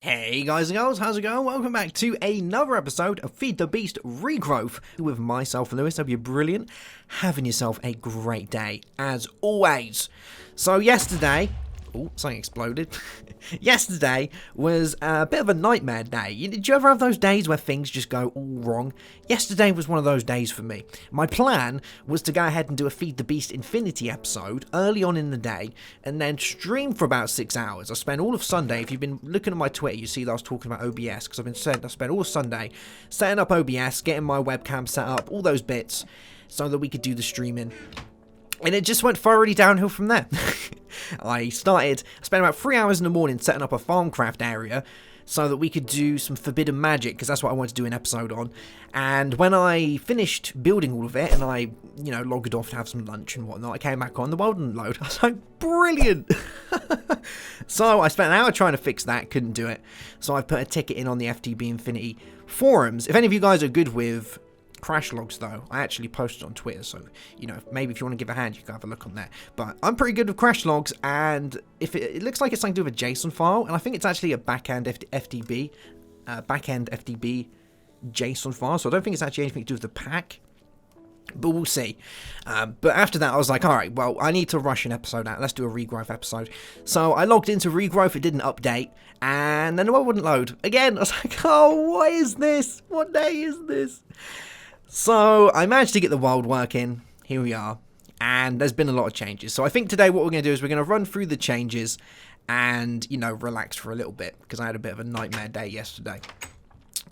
Hey guys and girls, how's it going? Welcome back to another episode of Feed the Beast Regrowth with myself, Lewis. Hope you're brilliant. Having yourself a great day, as always. So yesterday... Oh, something exploded. Yesterday was a bit of a nightmare day. Did you ever have those days where things just go all wrong? Yesterday was one of those days for me. My plan was to go ahead and do a Feed the Beast Infinity episode early on in the day and then stream for about 6 hours. I spent all of Sunday, if you've been looking at my Twitter, you see that I was talking about OBS because I spent all of Sunday setting up OBS, getting my webcam set up, all those bits so that we could do the streaming. And it just went thoroughly downhill from there. I spent about 3 hours in the morning setting up a farmcraft area so that we could do some forbidden magic, because that's what I wanted to do an episode on. And when I finished building all of it and I, logged off to have some lunch and whatnot, I came back on, the world didn't load. I was like, brilliant! So I spent an hour trying to fix that, couldn't do it. So I put a ticket in on the FTB Infinity forums. If any of you guys are good with crash logs, though, I actually posted on Twitter, so maybe if you want to give a hand you can have a look on there. But I'm pretty good with crash logs, and if it looks like it's something to do with a JSON file, and I think it's actually a backend FTB JSON file, so I don't think it's actually anything to do with the pack, but we'll see. But after that I was like, alright, well, I need to rush an episode out. Let's do a regrowth episode. So I logged into regrowth, it didn't update, and then the world wouldn't load again. I was like, oh, what is this? What day is this? So I managed to get the world working. Here we are. And there's been a lot of changes. So I think today what we're going to do is we're going to run through the changes and, relax for a little bit, because I had a bit of a nightmare day yesterday.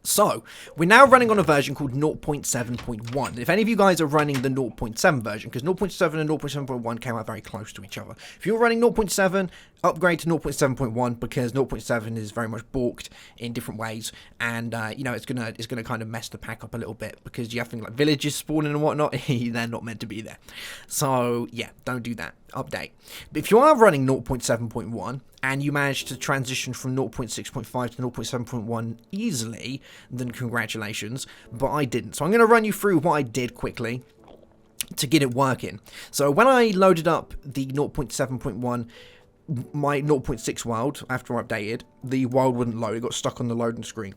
So, we're now running on a version called 0.7.1. If any of you guys are running the 0.7 version, because 0.7 and 0.7.1 came out very close to each other. If you're running 0.7, upgrade to 0.7.1, because 0.7 is very much balked in different ways, and it's gonna kind of mess the pack up a little bit, because you have things like villages spawning and whatnot. They're not meant to be there. So yeah, don't do that. Update. But if you are running 0.7.1 and you manage to transition from 0.6.5 to 0.7.1 easily, then congratulations, but I didn't. So I'm going to run you through what I did quickly to get it working. So when I loaded up the 0.7.1, my 0.6 world, after I updated, the world wouldn't load. It got stuck on the loading screen.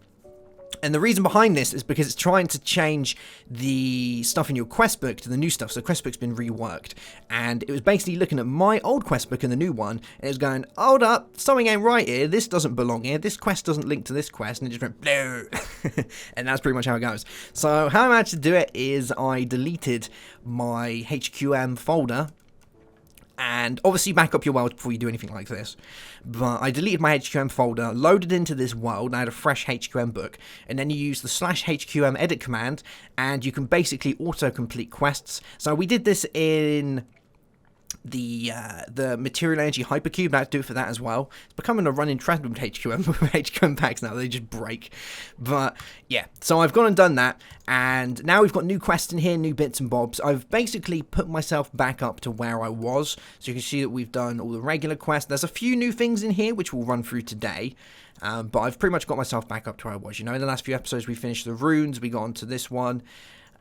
And the reason behind this is because it's trying to change the stuff in your quest book to the new stuff. So the quest book's been reworked. And it was basically looking at my old quest book and the new one. And it was going, hold up, something ain't right here. This doesn't belong here. This quest doesn't link to this quest. And it just went, no. And that's pretty much how it goes. So how I managed to do it is I deleted my HQM folder. And obviously back up your world before you do anything like this. But I deleted my HQM folder, loaded into this world, and I had a fresh HQM book. And then you use the /HQM edit command, and you can basically auto-complete quests. So we did this in the material energy hypercube. I'd do it for that as well. It's becoming a running trend with HQM. With HQM packs now, they just break. But yeah, so I've gone and done that, and now we've got new quests in here, new bits and bobs. I've basically put myself back up to where I was, so you can see that we've done all the regular quests. There's a few new things in here which we'll run through today, but I've pretty much got myself back up to where I was. In the last few episodes we finished the runes, we got onto this one.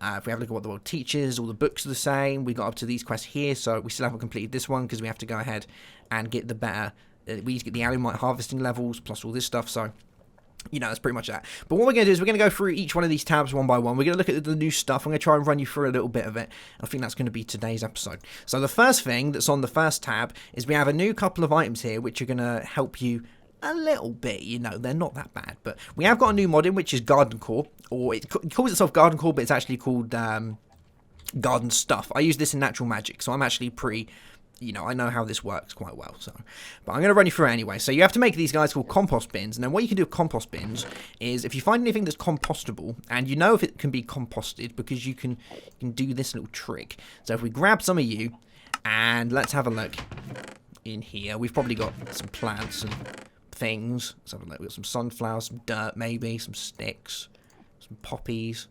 If we have a look at what the world teaches, all the books are the same. We got up to these quests here, so we still haven't completed this one because we have to go ahead and get the better. We need to get the alumite harvesting levels plus all this stuff. So, that's pretty much that. But what we're going to do is we're going to go through each one of these tabs one by one. We're going to look at the new stuff. I'm going to try and run you through a little bit of it. I think that's going to be today's episode. So the first thing that's on the first tab is we have a new couple of items here which are going to help you a little bit, they're not that bad. But we have got a new mod in, which is Garden Core, or it calls itself Garden Core, but it's actually called Garden Stuff. I use this in Natural Magic, so I'm actually pretty, I know how this works quite well. So, but I'm going to run you through it anyway. So you have to make these guys called compost bins, and then what you can do with compost bins is if you find anything that's compostable, and if it can be composted, because you can do this little trick. So if we grab some of you, and let's have a look in here. We've probably got some plants and things. Let's have a look. We've got some sunflowers, some dirt maybe, some sticks, some poppies.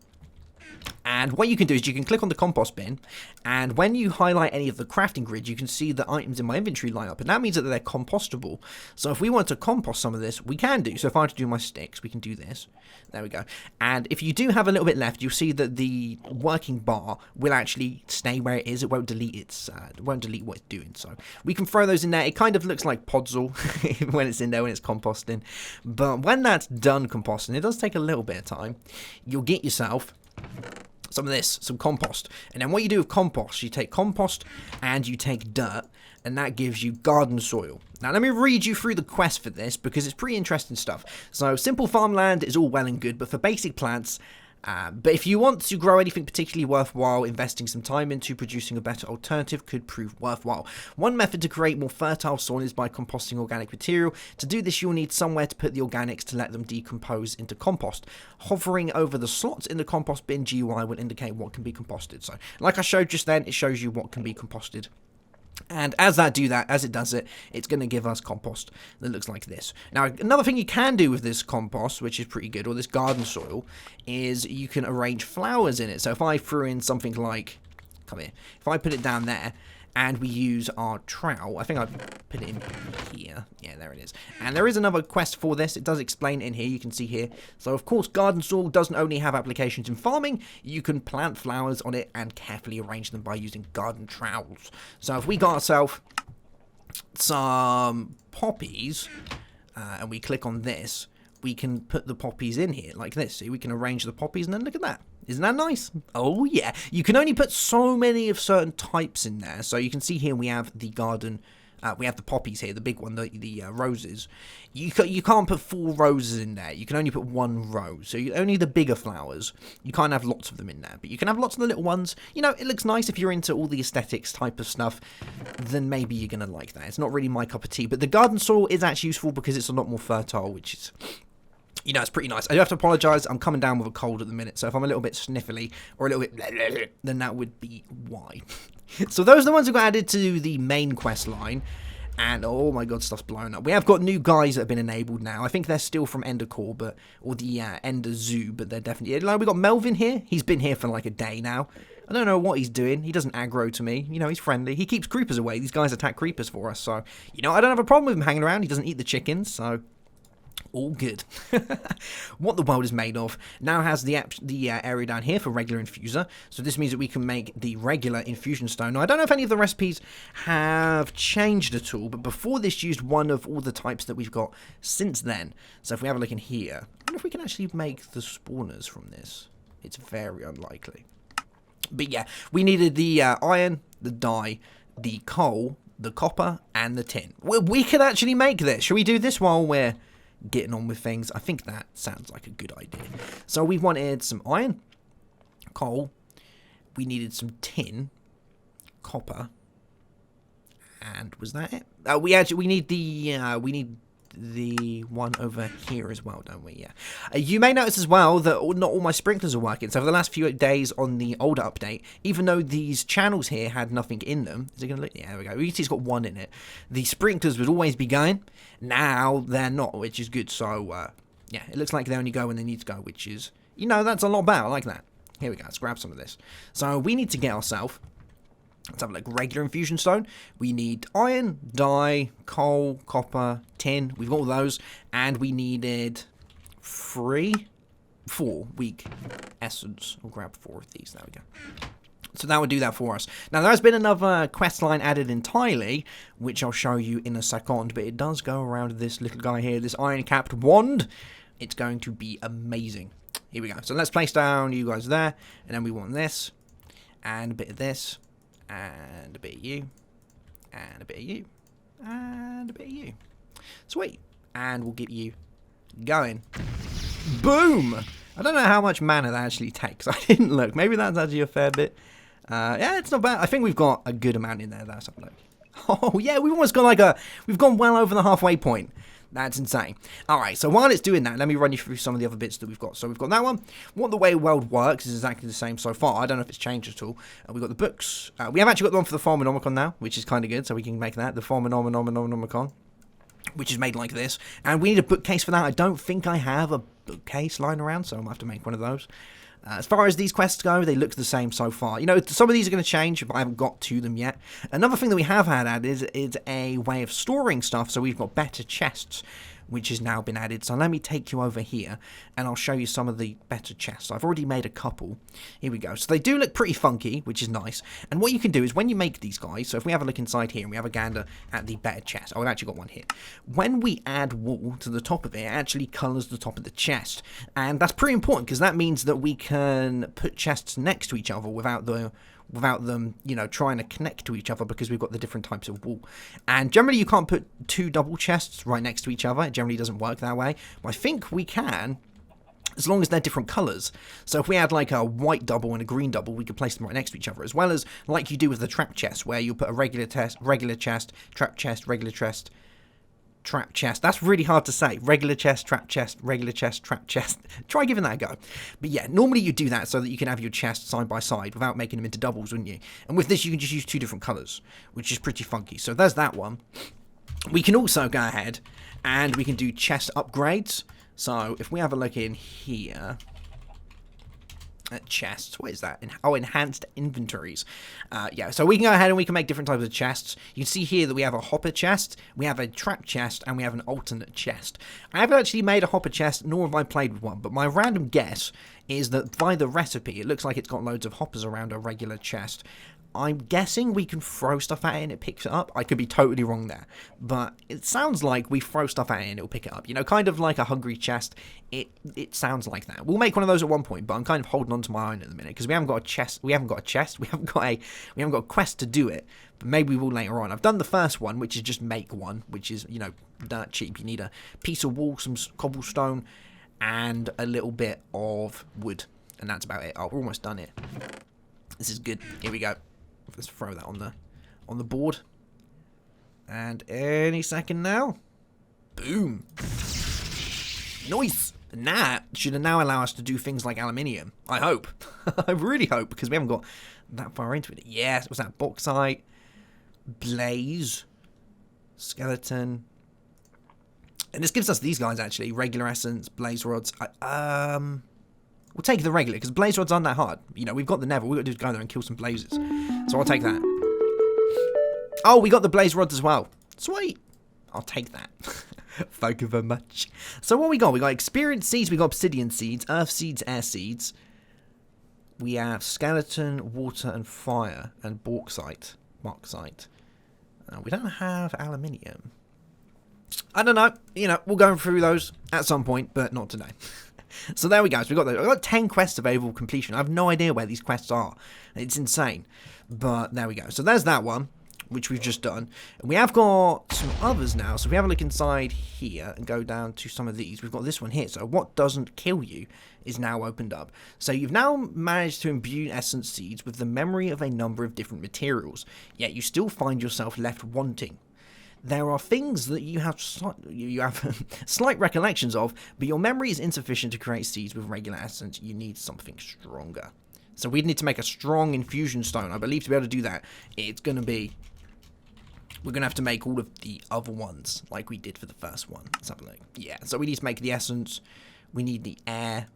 And what you can do is you can click on the compost bin, and when you highlight any of the crafting grid, you can see the items in my inventory line up, and that means that they're compostable. So if we want to compost some of this, we can do. So if I want to do my sticks, we can do this. There we go. And if you do have a little bit left, you'll see that the working bar will actually stay where it is. It won't delete it won't delete what it's doing. So we can throw those in there. It kind of looks like podzol when it's in there, when it's composting. But when that's done composting, it does take a little bit of time. You'll get yourself some of this, some compost. And then what you do with compost, you take compost and you take dirt, and that gives you garden soil. Now let me read you through the quest for this, because it's pretty interesting stuff. So simple farmland is all well and good, but for basic plants, but if you want to grow anything particularly worthwhile, investing some time into producing a better alternative could prove worthwhile. One method to create more fertile soil is by composting organic material. To do this, you'll need somewhere to put the organics to let them decompose into compost. Hovering over the slots in the compost bin GUI will indicate what can be composted. So, like I showed just then, it shows you what can be composted. And as it does it, it's going to give us compost that looks like this. Now, another thing you can do with this compost, which is pretty good, or this garden soil, is you can arrange flowers in it. So if I threw in something like, come here, if I put it down there, and we use our trowel, I think I've put it in here. Yeah, there it is. And there is another quest for this. It does explain it in here. You can see here. So, of course, garden soil doesn't only have applications in farming. You can plant flowers on it and carefully arrange them by using garden trowels. So, if we got ourselves some poppies, and we click on this, we can put the poppies in here like this. See, we can arrange the poppies, and then look at that. Isn't that nice? Oh, yeah. You can only put so many of certain types in there. So you can see here we have the garden, we have the poppies here, the big one, the roses. You can't put 4 roses in there. You can only put 1 rose. So only the bigger flowers. You can't have lots of them in there. But you can have lots of the little ones. You know, it looks nice if you're into all the aesthetics type of stuff. Then maybe you're going to like that. It's not really my cup of tea. But the garden soil is actually useful because it's a lot more fertile, which is... You know, it's pretty nice. I do have to apologise. I'm coming down with a cold at the minute, so if I'm a little bit sniffly or a little bit then that would be why. So those are the ones who got added to the main quest line. And, oh my god, stuff's blown up. We have got new guys that have been enabled now. I think they're still from Ender Core, or the Ender Zoo, but they're definitely... Like, we got Melvin here. He's been here for like a day now. I don't know what he's doing. He doesn't aggro to me. You know, he's friendly. He keeps creepers away. These guys attack creepers for us, so... You know, I don't have a problem with him hanging around. He doesn't eat the chickens, so... All good. What the world is made of now has the area down here for regular infuser. So this means that we can make the regular infusion stone. Now, I don't know if any of the recipes have changed at all, but before this used one of all the types that we've got since then. So if we have a look in here, I wonder if we can actually make the spawners from this. It's very unlikely. But yeah, we needed the iron, the dye, the coal, the copper, and the tin. We could actually make this. Shall we do this while we're getting on with things? I think that sounds like a good idea. So we wanted some iron, coal, we needed some tin, copper, and was that it? We need the one over here as well, don't we? Yeah. You may notice as well that not all my sprinklers are working. So for the last few days on the older update, even though these channels here had nothing in them, is it going to look? Yeah, there we go. You can see it's got 1 in it. The sprinklers would always be going. Now they're not, which is good. So yeah, it looks like they only go when they need to go, which is, you know, that's a lot better. I like that. Here we go. Let's grab some of this. So we need to get ourselves... Let's have a look. Regular infusion stone. We need iron, dye, coal, copper, tin. We've got all those. And we needed 4 weak essence. We'll grab 4 of these. There we go. So that would do that for us. Now, there has been another quest line added entirely, which I'll show you in a second. But it does go around this little guy here, this iron-capped wand. It's going to be amazing. Here we go. So let's place down you guys there. And then we want this. And a bit of this. And a bit of you, and a bit of you, and a bit of you. Sweet. And we'll get you going. Boom! I don't know how much mana that actually takes. I didn't look. Maybe that's actually a fair bit. Yeah, it's not bad. I think we've got a good amount in there. That's have a look. Oh, yeah, we've almost got we've gone well over the halfway point. That's insane. Alright, so while it's doing that, let me run you through some of the other bits that we've got. So we've got that one. What the way world works is exactly the same so far. I don't know if it's changed at all. We've got the books. We have actually got the one for the Farmonomicon now, which is kind of good. So we can make that, the Farmonomicon, which is made like this. And we need a bookcase for that. I don't think I have a bookcase lying around, so I'm going to have to make one of those. As far as these quests go, they look the same so far. You know, some of these are going to change, but I haven't got to them yet. Another thing that we have had added is a way of storing stuff, so we've got better chests, which has now been added. So let me take you over here, and I'll show you some of the better chests. I've already made a couple. Here we go. So they do look pretty funky, which is nice. And what you can do is when you make these guys, so if we have a look inside here, and we have a gander at the better chest. Oh, I've actually got one here. When we add wool to the top of it, it actually colours the top of the chest. And that's pretty important, because that means that we can put chests next to each other without them, you know, trying to connect to each other, because we've got the different types of wool. And generally you can't put two double chests right next to each other. It generally doesn't work that way. But I think we can, as long as they're different colours. So if we had like a white double and a green double, we could place them right next to each other, as well as like you do with the trap chest, where you put a regular chest, trap chest, regular chest, trap chest. That's really hard to say. Regular chest, trap chest, regular chest, trap chest. Try giving that a go. But yeah, normally you do that so that you can have your chests side by side without making them into doubles, wouldn't you? And with this, you can just use two different colours, which is pretty funky. So there's that one. We can also go ahead and we can do chest upgrades. So if we have a look in here at chests, what is that? Oh, enhanced inventories. Yeah, so we can go ahead and we can make different types of chests. You can see here that we have a hopper chest, we have a trap chest, and we have an alternate chest. I haven't actually made a hopper chest, nor have I played with one, but my random guess is that by the recipe, it looks like it's got loads of hoppers around a regular chest. I'm guessing we can throw stuff at it and it picks it up. I could be totally wrong there, but it sounds like we throw stuff at it and it'll pick it up. You know, kind of like a hungry chest. It sounds like that. We'll make one of those at one point, but I'm kind of holding on to my own at the minute because we haven't got a chest. We haven't got a quest to do it. But maybe we will later on. I've done the first one, which is just make one, which is, you know, dirt cheap. You need a piece of wall, some cobblestone, and a little bit of wood, and that's about it. Oh, we're almost done it. This is good. Here we go. Let's throw that on the board. And any second now. Boom. Nice. And that should now allow us to do things like aluminium. I hope. I really hope, because we haven't got that far into it. Yes, what's that? Bauxite, blaze, skeleton. And this gives us these guys, actually. Regular essence, blaze rods. We'll take the regular, because blaze rods aren't that hard. You know, we've got the nether. We've got to do is go there and kill some blazes. So I'll take that. Oh, we got the blaze rods as well. Sweet. I'll take that. Thank you very much. So what we got? We got experience seeds. We got obsidian seeds, earth seeds, air seeds. We have skeleton, water, and fire, and bauxite. We don't have aluminium. I don't know. You know, we'll go through those at some point, but not today. So there we go. So we've got 10 quests available completion. I have no idea where these quests are. It's insane. But there we go. So there's that one, which we've just done. And we have got some others now. So if we have a look inside here and go down to some of these, we've got this one here. So what doesn't kill you is now opened up. So you've now managed to imbue essence seeds with the memory of a number of different materials. Yet you still find yourself left wanting. There are things that you have slight recollections of, but your memory is insufficient to create seeds with regular essence. You need something stronger. So we need to make a strong infusion stone. I believe to be able to do that, it's going to be... We're going to have to make all of the other ones, like we did for the first one. Let's have a look. Yeah, so we need to make the essence. We need the air.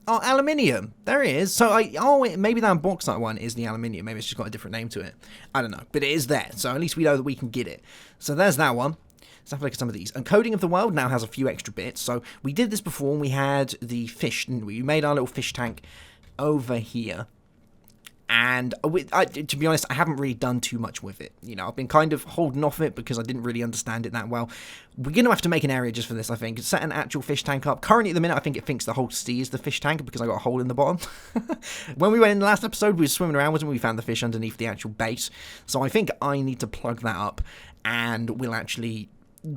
Aluminium. There it is. So maybe that bauxite one is the aluminium. Maybe it's just got a different name to it. I don't know. But it is there. So at least we know that we can get it. So there's that one. Let's have a look at some of these. Encoding of the world now has a few extra bits. So we did this before when we had the fish, didn't we? We made our little fish tank over here. And to be honest, I haven't really done too much with it. You know, I've been kind of holding off it because I didn't really understand it that well. We're going to have to make an area just for this, I think. Set an actual fish tank up. Currently, at the minute, I think it thinks the whole sea is the fish tank because I got a hole in the bottom. When we went in the last episode, we were swimming around, wasn't we? We found the fish underneath the actual base. So I think I need to plug that up and we'll actually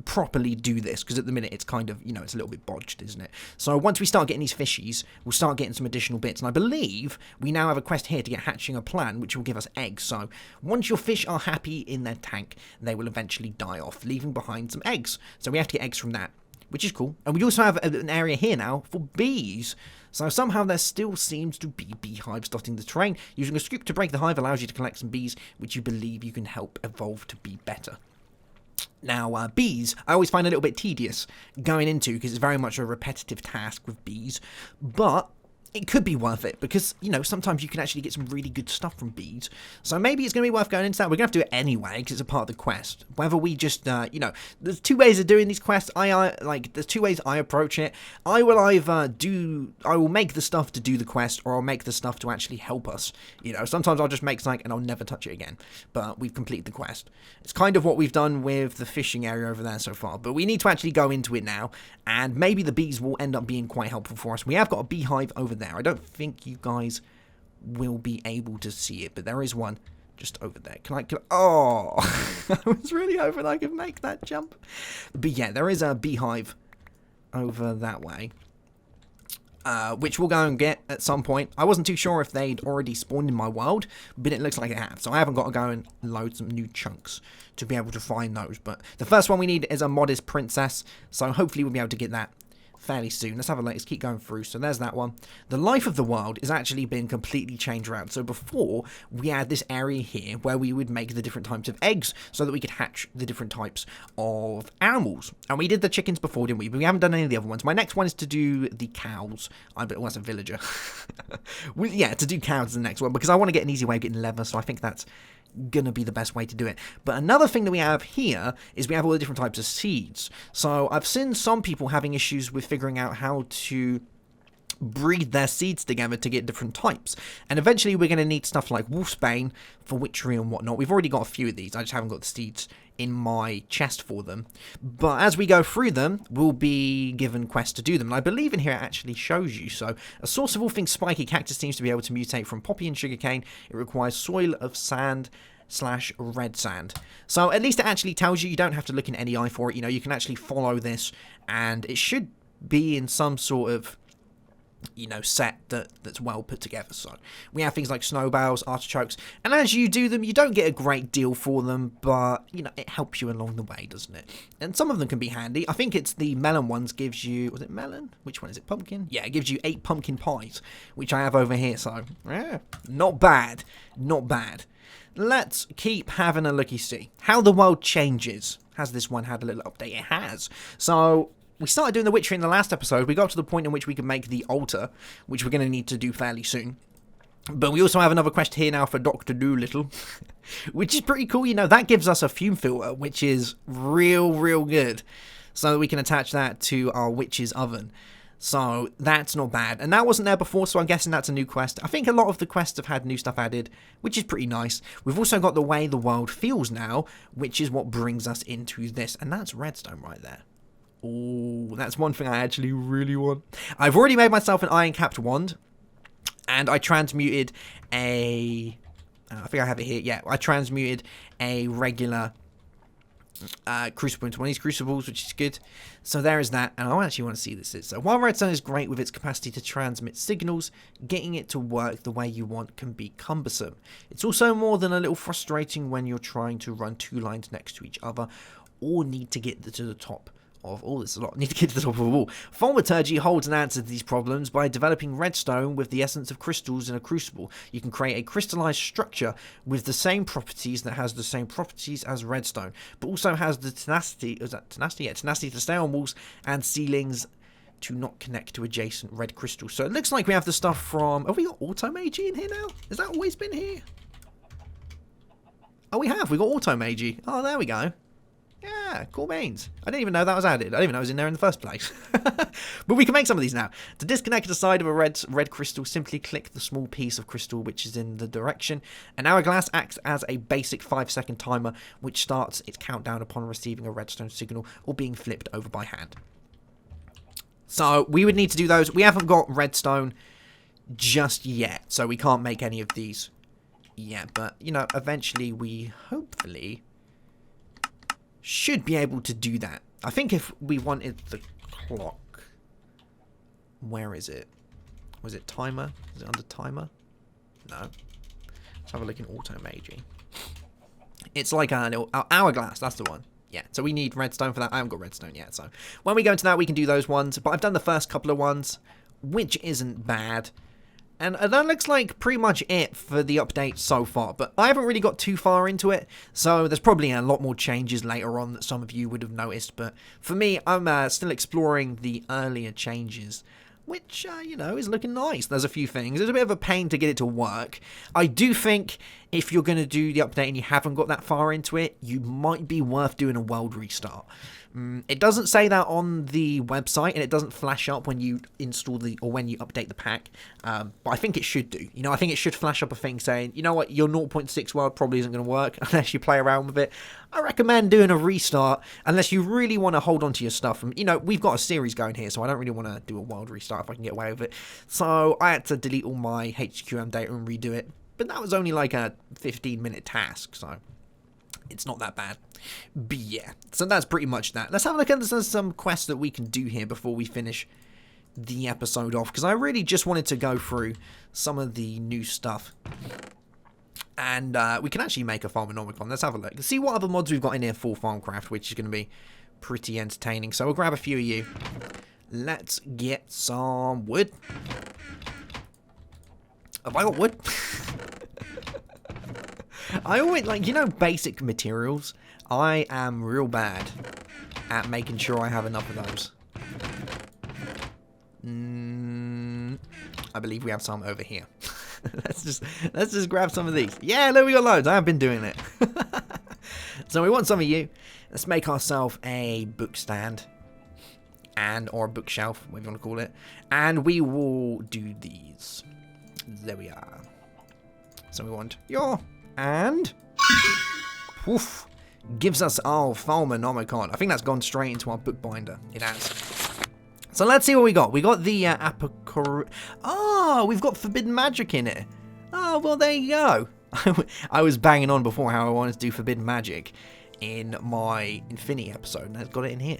properly do this, because at the minute it's kind of, you know, it's a little bit bodged, isn't it? So once we start getting these fishies, we'll start getting some additional bits, and I believe we now have a quest here to get hatching a plan, which will give us eggs. So once your fish are happy in their tank, they will eventually die off, leaving behind some eggs. So we have to get eggs from that, which is cool. And we also have an area here now for bees. So somehow there still seems to be beehives dotting the terrain. Using a scoop to break the hive allows you to collect some bees, which you believe you can help evolve to be better. Now, bees, I always find a little bit tedious going into, because it's very much a repetitive task with bees, but it could be worth it because, you know, sometimes you can actually get some really good stuff from beads. So maybe it's going to be worth going into that. We're going to have to do it anyway because it's a part of the quest. Whether we just, you know, there's two ways of doing these quests. There's two ways I approach it. I will make the stuff to do the quest, or I'll make the stuff to actually help us. You know, sometimes I'll just make something and I'll never touch it again. But we've completed the quest. It's kind of what we've done with the fishing area over there so far. But we need to actually go into it now. And maybe the bees will end up being quite helpful for us. We have got a beehive over there. I don't think you guys will be able to see it, but there is one just over there. Oh, I was really hoping I could make that jump. But yeah, there is a beehive over that way, which we'll go and get at some point. I wasn't too sure if they'd already spawned in my world, but it looks like it have. So I haven't got to go and load some new chunks to be able to find those. But the first one we need is a modest princess, so hopefully we'll be able to get that fairly soon. Let's have a look. Let's keep going through. So there's that one. The life of the world has actually been completely changed around. So before, we had this area here where we would make the different types of eggs so that we could hatch the different types of animals. And we did the chickens before, didn't we? But we haven't done any of the other ones. My next one is to do the cows. That's a villager. Yeah, to do cows is the next one because I want to get an easy way of getting leather, so I think that's gonna be the best way to do it. But another thing that we have here is we have all the different types of seeds. So I've seen some people having issues with figuring out how to breed their seeds together to get different types, and eventually we're going to need stuff like wolfsbane for witchery and whatnot. We've already got a few of these, I just haven't got the seeds in my chest for them, but as we go through them we'll be given quests to do them, and I believe in here it actually shows you. So a source of all things spiky, cactus seems to be able to mutate from poppy and sugarcane. It requires soil of sand / red sand. So at least it actually tells you. You don't have to look in any eye for it. You know, you can actually follow this and it should be in some sort of, you know, set that's well put together. So we have things like snowballs, artichokes, and as you do them you don't get a great deal for them, but you know, it helps you along the way, doesn't it? And some of them can be handy. I think it's the melon ones gives you, was it melon? Which one is it? Pumpkin? Yeah, it gives you 8 pumpkin pies, which I have over here. So yeah, not bad, not bad. Let's keep having a looky-see. How the world changes. Has this one had a little update? It has. So we started doing the witchery in the last episode. We got to the point in which we could make the altar, which we're going to need to do fairly soon. But we also have another quest here now for Dr. Doolittle, which is pretty cool. You know, that gives us a fume filter, which is real good. So that we can attach that to our witch's oven. So that's not bad. And that wasn't there before, so I'm guessing that's a new quest. I think a lot of the quests have had new stuff added, which is pretty nice. We've also got the way the world feels now, which is what brings us into this. And that's redstone right there. Oh, that's one thing I actually really want. I've already made myself an iron-capped wand. And I transmuted I think I have it here. Yeah, I transmuted a regular crucible into one of these crucibles, which is good. So there is that, and I actually want to see this. So while redstone is great with its capacity to transmit signals, getting it to work the way you want can be cumbersome. It's also more than a little frustrating when you're trying to run 2 lines next to each other, or need to get to the top of all this. Need to get to the top of a wall. Thaumaturgy holds an answer to these problems by developing redstone with the essence of crystals in a crucible. You can create a crystallized structure with the same properties that has the same properties as redstone, but also has the tenacity. Is that tenacity? Yeah, tenacity to stay on walls and ceilings to not connect to adjacent red crystals. So it looks like we have the stuff from. Have we got auto-magi in here now? Has that always been here? Oh, we have. We got auto-magi. Oh, there we go. Yeah, cool beans. I didn't even know that was added. I didn't even know it was in there in the first place. But we can make some of these now. To disconnect the side of a red crystal, simply click the small piece of crystal which is in the direction. An hourglass acts as a basic 5-second timer, which starts its countdown upon receiving a redstone signal or being flipped over by hand. So we would need to do those. We haven't got redstone just yet, so we can't make any of these yet. But, you know, eventually we hopefully should be able to do that. I think if we wanted the clock, where is it? Was it timer? Is it under timer? No. Let's have a look in auto-magi. It's like a little hourglass. That's the one. Yeah, so we need redstone for that. I haven't got redstone yet, so when we go into that, we can do those ones. But I've done the first couple of ones, which isn't bad. And that looks like pretty much it for the update so far. But I haven't really got too far into it, so there's probably a lot more changes later on that some of you would have noticed. But for me, I'm still exploring the earlier changes which, you know, is looking nice. There's a few things. It's a bit of a pain to get it to work. I do think if you're going to do the update and you haven't got that far into it, you might be worth doing a world restart. It doesn't say that on the website, and it doesn't flash up when you install or when you update the pack, but I think it should do. You know, I think it should flash up a thing saying, you know what, your 0.6 world probably isn't going to work unless you play around with it. I recommend doing a restart unless you really want to hold on to your stuff. And, you know, we've got a series going here, so I don't really want to do a world restart if I can get away with it. So I had to delete all my HQM data and redo it, but that was only like a 15-minute task, so it's not that bad. But yeah, so that's pretty much that. Let's have a look at some quests that we can do here before we finish the episode off, because I really just wanted to go through some of the new stuff. And we can actually make a Farmonomicon. Let's have a look. See what other mods we've got in here for Farmcraft, which is going to be pretty entertaining. So we'll grab a few of you. Let's get some wood. Have I got wood? I always, like, you know, basic materials. I am real bad at making sure I have enough of those. I believe we have some over here. let's just grab some of these. Yeah, look, we got loads. I have been doing it. So we want some of you. Let's make ourselves a book stand. Or a bookshelf, whatever you want to call it. And we will do these. There we are. So we want your... And... Woof. Gives us our Farmonomicon. I think that's gone straight into our bookbinder. It has. So let's see what we got. We got the Apocor... Oh, we've got Forbidden Magic in it. Oh, well, there you go. I was banging on before how I wanted to do Forbidden Magic in my Infinity episode, and I've got it in here.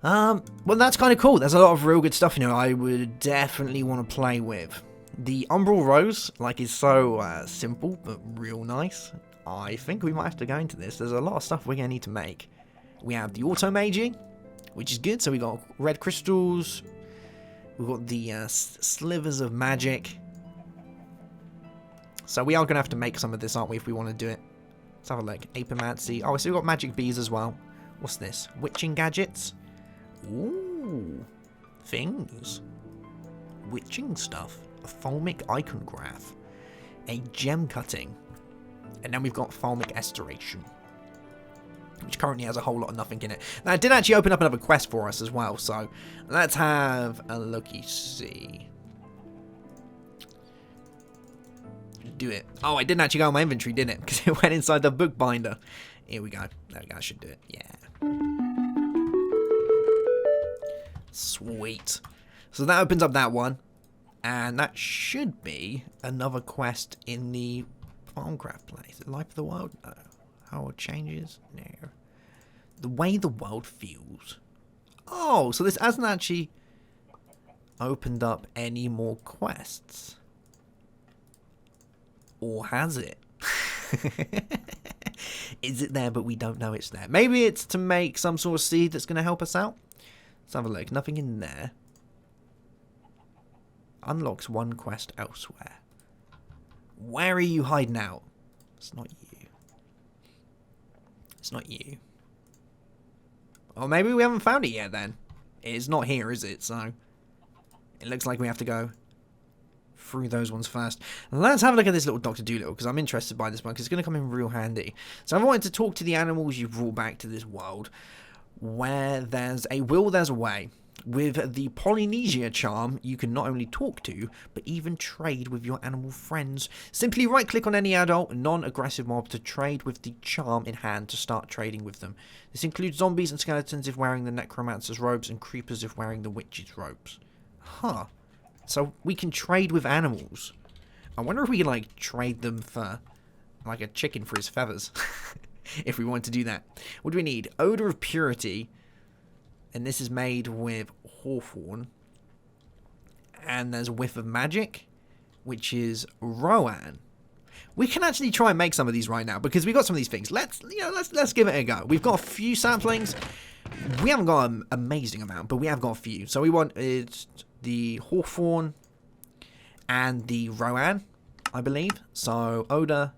Well, that's kind of cool. There's a lot of real good stuff in here I would definitely want to play with. The Umbral Rose, like, is so simple, but real nice. I think we might have to go into this. There's a lot of stuff we're going to need to make. We have the Auto-Maging, which is good. So we got red crystals. We've got the slivers of magic. So we are going to have to make some of this, aren't we, if we want to do it. Let's have a look. Apomancy. Oh, so we've got magic bees as well. What's this? Witching gadgets. Ooh. Things. Witching stuff. A Fulmic icon graph. A gem cutting. And then we've got Fulmic Estoration, which currently has a whole lot of nothing in it. Now, it did actually open up another quest for us as well, so let's have a looky-see. Do it. Oh, I didn't actually go on my inventory, didn't it? Because it went inside the bookbinder. Here we go. There we go, I should do it. Yeah. Sweet. So that opens up that one. And that should be another quest in the Farmcraft place. Life of the world? No. How it changes? No. The way the world feels. Oh, so this hasn't actually opened up any more quests. Or has it? Is it there, but we don't know it's there? Maybe it's to make some sort of seed that's going to help us out. Let's have a look. Nothing in there. Unlocks one quest elsewhere. Where are you hiding out? It's not you. It's not you. Or maybe we haven't found it yet then. It's not here, is it? So it looks like we have to go through those ones first. Let's have a look at this little Dr. Doolittle, because I'm interested by this one, because it's going to come in real handy. So I wanted to talk to the animals you've brought back to this world. Where there's a will, there's a way. With the Polynesia charm, you can not only talk to, but even trade with your animal friends. Simply right-click on any adult, non-aggressive mob to trade with the charm in hand to start trading with them. This includes zombies and skeletons if wearing the necromancer's robes, and creepers if wearing the witch's robes. Huh. So we can trade with animals. I wonder if we can, like, trade them for, like, a chicken for his feathers. If we want to do that. What do we need? Odor of Purity. And this is made with hawthorn. And there's Whiff of Magic, which is Rowan. We can actually try and make some of these right now, because we've got some of these things. Let's give it a go. We've got a few samplings. We haven't got an amazing amount, but we have got a few. So we want the hawthorn and the Rowan, I believe. So odor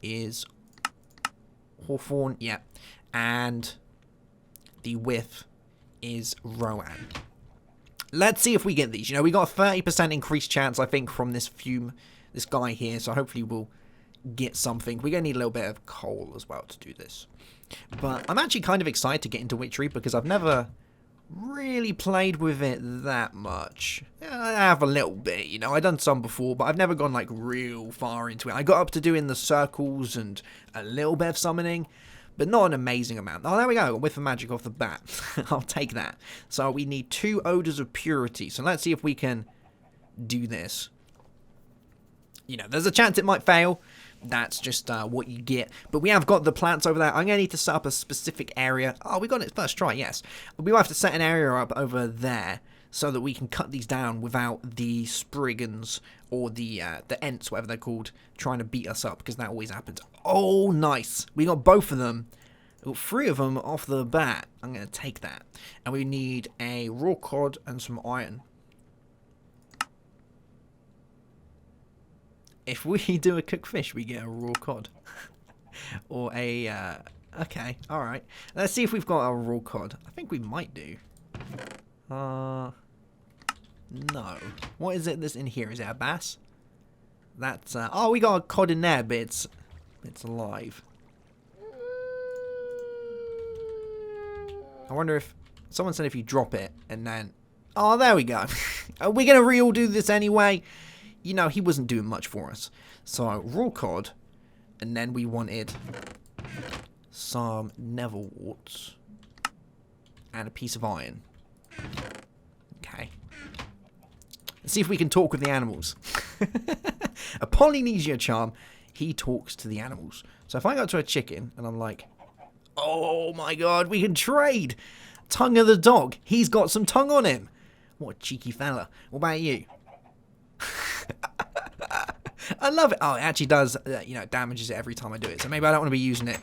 is hawthorn, yeah. And the whiff is Rowan. let's see if we get these. You know, we got a 30% increased chance, I think, from this guy here. So hopefully we'll get something. We're going to need a little bit of coal as well to do this. But I'm actually kind of excited to get into witchery because I've never really played with it that much. I have a little bit, you know, I've done some before, but I've never gone like real far into it. I got up to doing the circles and a little bit of summoning, but not an amazing amount. Oh, there we go, with the magic off the bat. I'll take that. So we need 2 odors of purity. So let's see if we can do this. You know, there's a chance it might fail. That's just what you get. But we have got the plants over there. I'm going to need to set up a specific area. Oh, we got it first try, yes. We will have to set an area up over there so that we can cut these down without the spriggans or the ents, whatever they're called, trying to beat us up, because that always happens. Oh, nice. We got both of them. We got 3 of them off the bat. I'm going to take that. And we need a raw cod and some iron. If we do a cooked fish, we get a raw cod. Or a, okay, alright. Let's see if we've got a raw cod. I think we might do. No. What is it that's in here? Is it a bass? That's, oh, we got a cod in there, but it's alive. I wonder if, someone said if you drop it, and then, oh, there we go. Are we going to re-do this anyway? You know, he wasn't doing much for us. So, raw cod. And then we wanted some nether warts. And a piece of iron. Okay. Let's see if we can talk with the animals. A Polynesia charm. He talks to the animals. So if I go to a chicken and I'm like, oh my god, we can trade. Tongue of the dog. He's got some tongue on him. What a cheeky fella. What about you? I love it. Oh, it actually does, you know, it damages it every time I do it. So maybe I don't want to be using it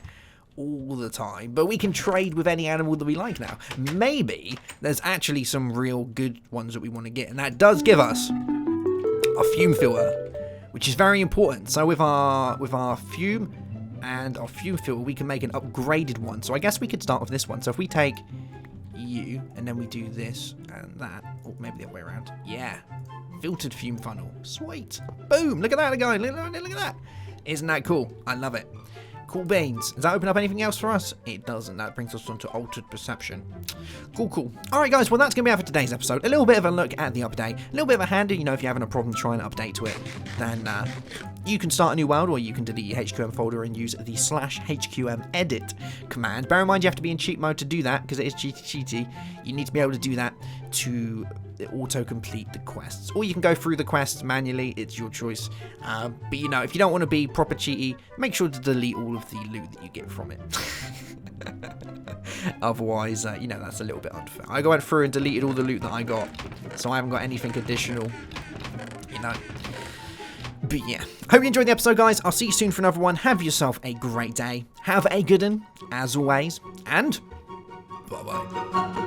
all the time. But we can trade with any animal that we like now. Maybe there's actually some real good ones that we want to get. And that does give us a fume filter, which is very important. So with our fume and our fume filter, we can make an upgraded one. So I guess we could start with this one. So if we take you and then we do this and that. Or maybe the other way around. Yeah. Filtered fume funnel. Sweet. Boom. Look at that, guys. Look at that. Isn't that cool? I love it. Cool beans. Does that open up anything else for us? It doesn't. That brings us on to altered perception. Cool. Alright guys, well that's going to be it for today's episode. A little bit of a look at the update. A little bit of a handy, you know, if you're having a problem trying to update to it, then you can start a new world, or you can delete your HQM folder and use the /HQM edit command. Bear in mind you have to be in cheat mode to do that, because it is cheaty. You need to be able to do that to auto-complete the quests. Or you can go through the quests manually, it's your choice. But you know, if you don't want to be proper cheaty, make sure to delete all of the loot that you get from it. Otherwise, you know, that's a little bit unfair. I went through and deleted all the loot that I got, so I haven't got anything additional, you know. But yeah, hope you enjoyed the episode, guys. I'll see you soon for another one. Have yourself a great day. Have a good one, as always, and bye-bye.